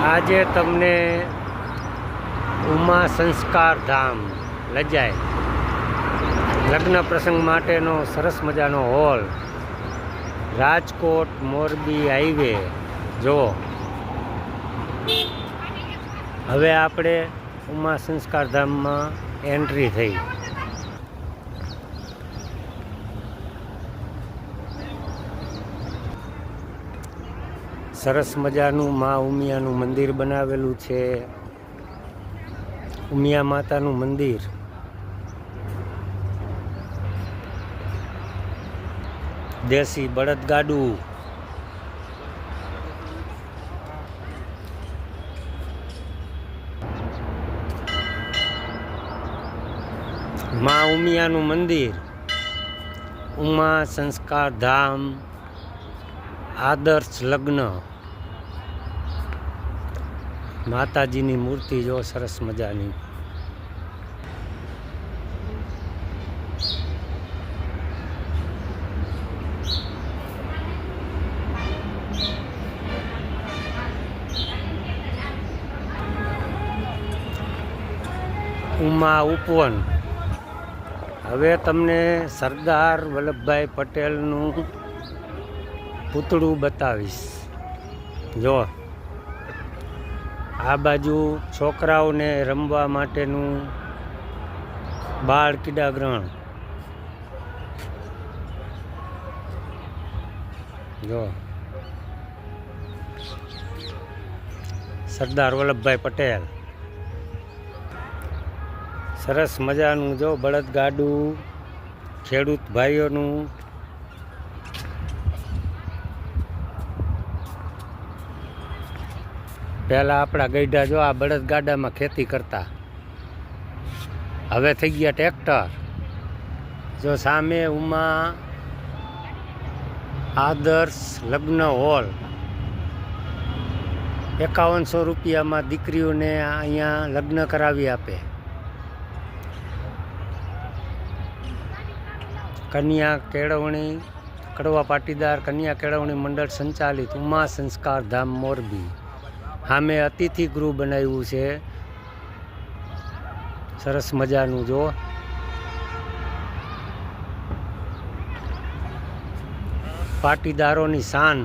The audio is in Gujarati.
આજે તમને ઉમા સંસ્કાર ધામ લજાય લગ્ન પ્રસંગ માટેનો સરસ મજાનો હોલ રાજકોટ મોરબી હાઈવે જુઓ. હવે આપણે ઉમા સંસ્કાર ધામમાં એન્ટ્રી થઈ. સરસ મજાનું મા ઉમિયાનું મંદિર બનાવેલું છે. ઉમિયા માતાનું મંદિર. દેશી બળદગાડું. મા ઉમિયાનું મંદિર, ઉમા સંસ્કાર ધામ, આદર્શ લગ્ન. માતાજીની મૂર્તિ જો સરસ મજાની. ઉમા ઉપવન. હવે તમને સરદાર વલ્લભભાઈ પટેલનું પૂતળું બતાવીશ. જો આ બાજુ છોકરાઓને રમવા માટેનું બાળ ક્રીડાગૃહ. જો સરદાર વલ્લભભાઈ પટેલ. સરસ મજાનું જો બળદગાડું, ખેડૂત ભાઈઓનું. પહેલાં આપણા ગઈઢા જો આ બળદગાડામાં ખેતી કરતા, હવે થઈ ગયા ટ્રેક્ટર. જો સામે ઉમા આદર્શ લગ્ન હોલ. 5100 રૂપિયામાં દીકરીઓને અહીંયા લગ્ન કરાવી આપે. કન્યા કેળવણી, કડવા પાટીદાર કન્યા કેળવણી મંડળ સંચાલિત ઉમા સંસ્કાર ધામ મોરબી. સામે અતિથિ ગૃહ બનાવ્યું છે સરસ મજાનું. જો પાટીદારોની શાન.